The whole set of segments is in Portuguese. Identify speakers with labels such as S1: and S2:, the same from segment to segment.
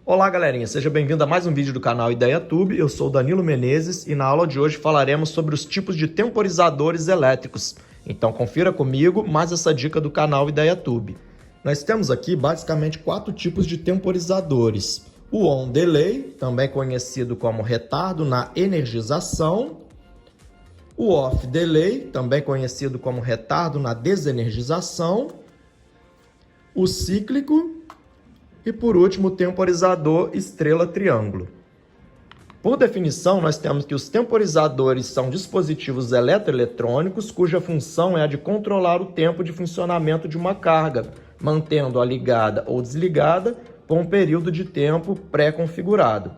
S1: Olá galerinha, seja bem-vindo a mais um vídeo do canal IdeaTube. Eu sou o Danilo Menezes e na aula de hoje falaremos sobre os tipos de temporizadores elétricos. Então confira comigo mais essa dica do canal IdeaTube. Nós temos aqui basicamente 4 tipos de temporizadores. O On Delay, também conhecido como retardo na energização. O Off Delay, também conhecido como retardo na desenergização. O cíclico. E por último, o temporizador estrela-triângulo. Por definição, nós temos que os temporizadores são dispositivos eletroeletrônicos cuja função é a de controlar o tempo de funcionamento de uma carga, mantendo-a ligada ou desligada por um período de tempo pré-configurado.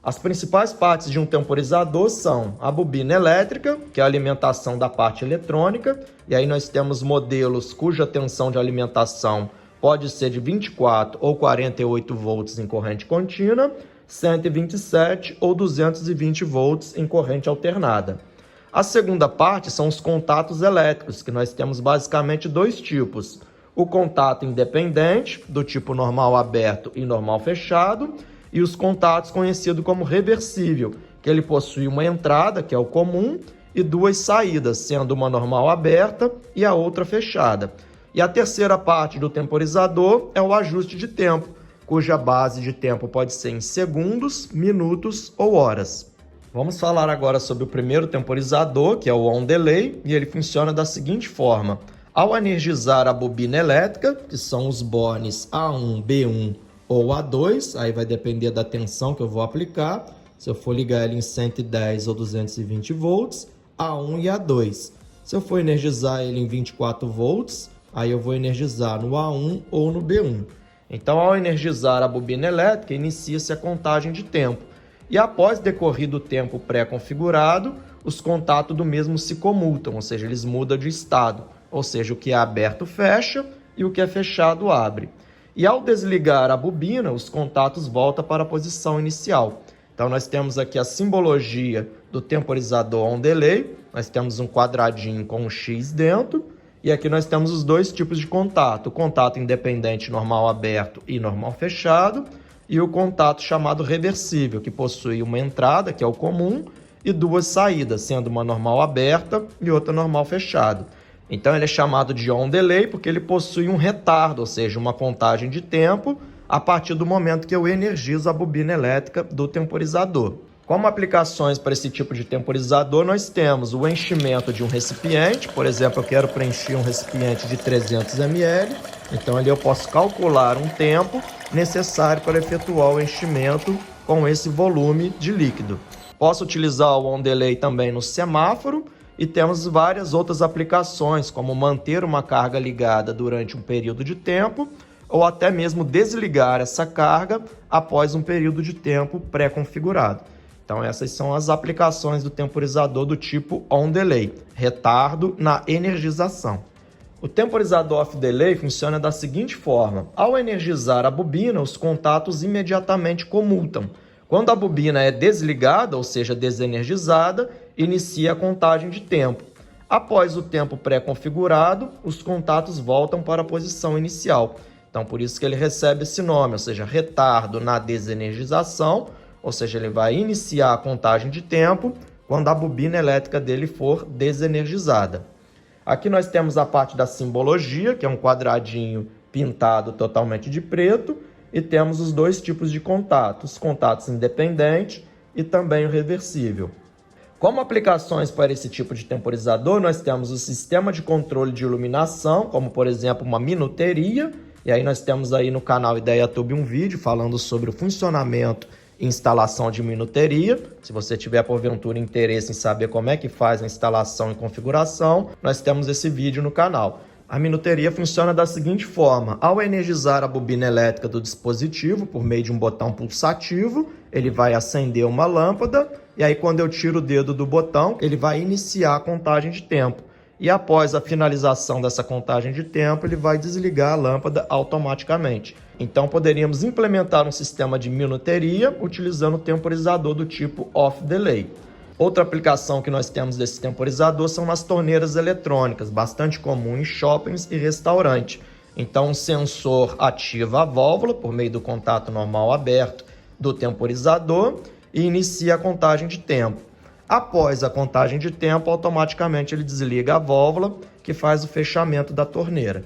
S1: As principais partes de um temporizador são a bobina elétrica, que é a alimentação da parte eletrônica, e aí nós temos modelos cuja tensão de alimentação pode ser de 24 ou 48 volts em corrente contínua, 127 ou 220 volts em corrente alternada. A segunda parte são os contatos elétricos, que nós temos basicamente 2 tipos. O contato independente, do tipo normal aberto e normal fechado, e os contatos conhecidos como reversível, que ele possui uma entrada, que é o comum, e 2 saídas, sendo uma normal aberta e a outra fechada. E a terceira parte do temporizador é o ajuste de tempo, cuja base de tempo pode ser em segundos, minutos ou horas. Vamos falar agora sobre o primeiro temporizador, que é o On Delay, e ele funciona da seguinte forma. Ao energizar a bobina elétrica, que são os bornes A1, B1 ou A2, aí vai depender da tensão que eu vou aplicar, se eu for ligar ele em 110 ou 220 volts, A1 e A2. Se eu for energizar ele em 24 volts, aí eu vou energizar no A1 ou no B1. Então, ao energizar a bobina elétrica, inicia-se a contagem de tempo. E após decorrido o tempo pré-configurado, os contatos do mesmo se comutam, ou seja, eles mudam de estado. Ou seja, o que é aberto fecha e o que é fechado abre. E ao desligar a bobina, os contatos voltam para a posição inicial. Então, nós temos aqui a simbologia do temporizador On Delay. Nós temos um quadradinho com um X dentro. E aqui nós temos os 2 tipos de contato, o contato independente normal aberto e normal fechado, e o contato chamado reversível, que possui uma entrada, que é o comum, e 2 saídas, sendo uma normal aberta e outra normal fechada. Então ele é chamado de On Delay porque ele possui um retardo, ou seja, uma contagem de tempo a partir do momento que eu energizo a bobina elétrica do temporizador. Como aplicações para esse tipo de temporizador, nós temos o enchimento de um recipiente. Por exemplo, eu quero preencher um recipiente de 300 ml. Então, ali eu posso calcular um tempo necessário para efetuar o enchimento com esse volume de líquido. Posso utilizar o On Delay também no semáforo e temos várias outras aplicações, como manter uma carga ligada durante um período de tempo ou até mesmo desligar essa carga após um período de tempo pré-configurado. Então, essas são as aplicações do temporizador do tipo On Delay, retardo na energização. O temporizador Off Delay funciona da seguinte forma. Ao energizar a bobina, os contatos imediatamente comutam. Quando a bobina é desligada, ou seja, desenergizada, inicia a contagem de tempo. Após o tempo pré-configurado, os contatos voltam para a posição inicial. Então, por isso que ele recebe esse nome, ou seja, retardo na desenergização, ou seja, ele vai iniciar a contagem de tempo quando a bobina elétrica dele for desenergizada. Aqui nós temos a parte da simbologia, que é um quadradinho pintado totalmente de preto, e temos os 2 tipos de contatos, os contatos independentes e também o reversível. Como aplicações para esse tipo de temporizador, nós temos o sistema de controle de iluminação, como por exemplo uma minuteria, e aí nós temos aí no canal IdeaTube um vídeo falando sobre o funcionamento e instalação de minuteria. Se você tiver porventura interesse em saber como é que faz a instalação e configuração, nós temos esse vídeo no canal. A minuteria funciona da seguinte forma. Ao energizar a bobina elétrica do dispositivo por meio de um botão pulsativo, ele vai acender uma lâmpada e aí quando eu tiro o dedo do botão, ele vai iniciar a contagem de tempo. E após a finalização dessa contagem de tempo, ele vai desligar a lâmpada automaticamente. Então, poderíamos implementar um sistema de minuteria utilizando o temporizador do tipo Off Delay. Outra aplicação que nós temos desse temporizador são nas torneiras eletrônicas, bastante comum em shoppings e restaurantes. Então, o sensor ativa a válvula por meio do contato normal aberto do temporizador e inicia a contagem de tempo. Após a contagem de tempo, automaticamente ele desliga a válvula, que faz o fechamento da torneira.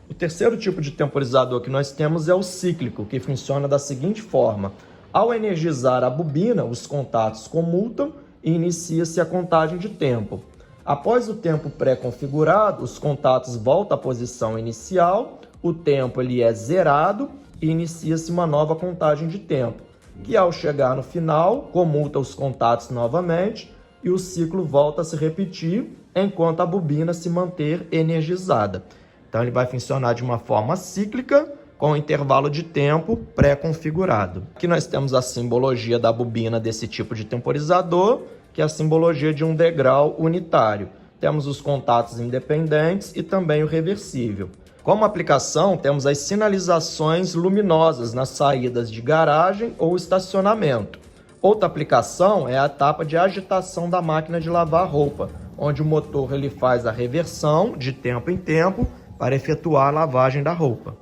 S1: O terceiro tipo de temporizador que nós temos é o cíclico, que funciona da seguinte forma. Ao energizar a bobina, os contatos comutam e inicia-se a contagem de tempo. Após o tempo pré-configurado, os contatos voltam à posição inicial, o tempo ele é zerado e inicia-se uma nova contagem de tempo, que ao chegar no final, comuta os contatos novamente e o ciclo volta a se repetir enquanto a bobina se manter energizada. Então ele vai funcionar de uma forma cíclica, com um intervalo de tempo pré-configurado. Aqui nós temos a simbologia da bobina desse tipo de temporizador, que é a simbologia de um degrau unitário. Temos os contatos independentes e também o reversível. Como aplicação, temos as sinalizações luminosas nas saídas de garagem ou estacionamento. Outra aplicação é a etapa de agitação da máquina de lavar roupa, onde o motor ele faz a reversão de tempo em tempo para efetuar a lavagem da roupa.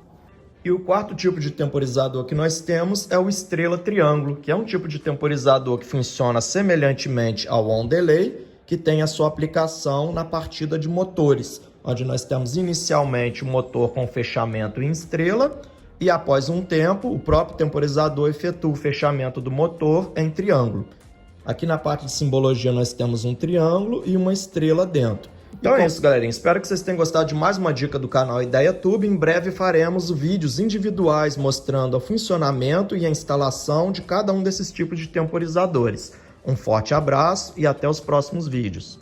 S1: E o quarto tipo de temporizador que nós temos é o estrela triângulo, que é um tipo de temporizador que funciona semelhantemente ao on delay, que tem a sua aplicação na partida de motores, onde nós temos inicialmente o motor com fechamento em estrela e após um tempo o próprio temporizador efetua o fechamento do motor em triângulo. Aqui na parte de simbologia nós temos um triângulo e uma estrela dentro. Então é isso, galerinha. Espero que vocês tenham gostado de mais uma dica do canal IdeaTube. Em breve faremos vídeos individuais mostrando o funcionamento e a instalação de cada um desses tipos de temporizadores. Um forte abraço e até os próximos vídeos.